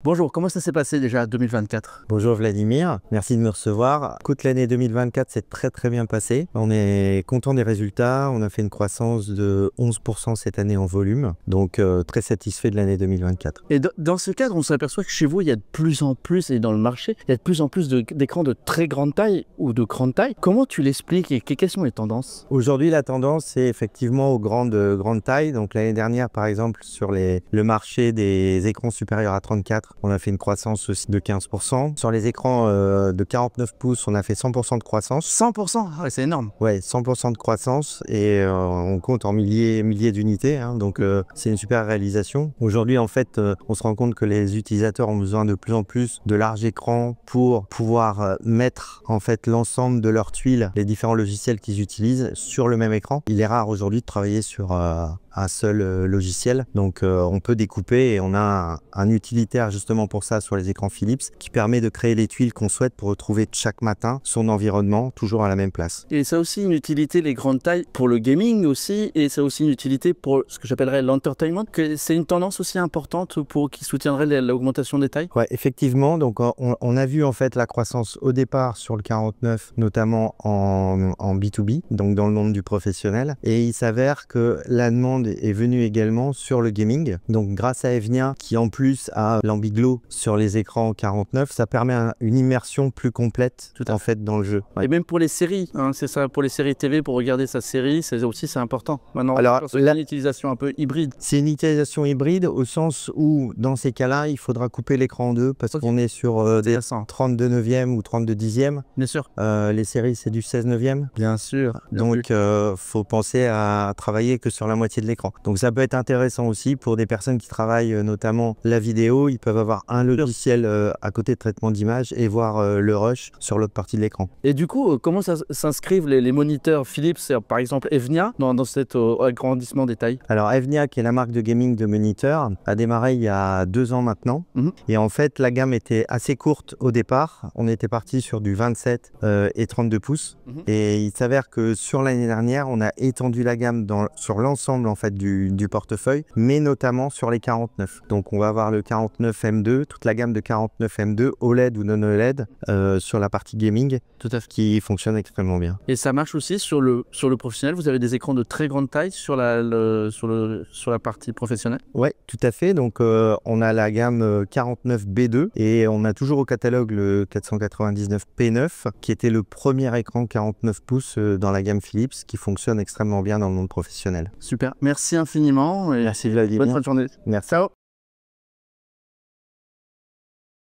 Bonjour, comment ça s'est passé déjà 2024? Bonjour Vladimir, merci de me recevoir. Écoute, l'année 2024 s'est très bien passée. On est content des résultats. On a fait une croissance de 11% cette année en volume. Donc très satisfait de l'année 2024. Et dans ce cadre, on s'aperçoit que chez vous, il y a de plus en plus, et dans le marché, il y a de plus en plus d'écrans de très grande taille ou de grande taille. Comment tu l'expliques et quelles sont les tendances? Aujourd'hui, la tendance, c'est effectivement aux grandes tailles. Donc l'année dernière, par exemple, sur le marché des écrans supérieurs à 34, on a fait une croissance aussi de 15%. Sur les écrans de 49 pouces, on a fait 100% de croissance. 100%? Ah ouais, c'est énorme. Ouais, 100% de croissance et on compte en milliers d'unités. Donc c'est une super réalisation. Aujourd'hui, en fait, on se rend compte que les utilisateurs ont besoin de plus en plus de larges écrans pour pouvoir mettre en fait l'ensemble de leurs tuiles, les différents logiciels qu'ils utilisent sur le même écran. Il est rare aujourd'hui de travailler sur un seul logiciel, donc on peut découper et on a un utilitaire justement pour ça sur les écrans Philips qui permet de créer les tuiles qu'on souhaite pour retrouver chaque matin son environnement toujours à la même place. Et ça a aussi une utilité, les grandes tailles, pour le gaming aussi, et ça a aussi une utilité pour ce que j'appellerais l'entertainment, que c'est une tendance aussi importante pour qui soutiendrait l'augmentation des tailles. Ouais, effectivement, donc on a vu en fait la croissance au départ sur le 49, notamment en B2B, donc dans le monde du professionnel, et il s'avère que la demande est venue également sur le gaming. Donc grâce à Evnia, qui en plus a l'ambiglo sur les écrans 49, ça permet une immersion plus complète en fait dans le jeu. Ouais. Et même pour les séries, hein, c'est ça, pour les séries TV, pour regarder sa série, c'est important. Maintenant, alors c'est une utilisation un peu hybride. C'est une utilisation hybride au sens où dans ces cas-là, il faudra couper l'écran en deux parce qu'on est sur des 32 neuvième ou 32 dixièmes. Bien sûr. Les séries, c'est du 16 neuvième. Bien sûr. Donc, faut penser à travailler que sur la moitié de l'écran. Donc, ça peut être intéressant aussi pour des personnes qui travaillent notamment la vidéo. Ils peuvent avoir un logiciel à côté de traitement d'image et voir le rush sur l'autre partie de l'écran. Et du coup, comment s'inscrivent les moniteurs Philips, par exemple Evnia, dans cet agrandissement des tailles? Alors, Evnia, qui est la marque de gaming de moniteurs, a démarré il y a 2 ans maintenant. Et en fait, la gamme était assez courte au départ. On était parti sur du 27 et 32 pouces. Et il s'avère que sur l'année dernière, on a étendu la gamme sur l'ensemble en fait du portefeuille, mais notamment sur les 49. Donc on va avoir le 49 M2, toute la gamme de 49 M2, OLED ou non OLED, sur la partie gaming, tout à fait, qui fonctionne extrêmement bien. Et ça marche aussi sur le professionnel. Vous avez des écrans de très grande taille sur la partie professionnelle? Ouais, tout à fait. Donc on a la gamme 49 B2 et on a toujours au catalogue le 499 P9 qui était le premier écran 49 pouces dans la gamme Philips qui fonctionne extrêmement bien dans le monde professionnel. Super, merci infiniment et merci Vladimir. bonne fin de journée. Merci. Ciao.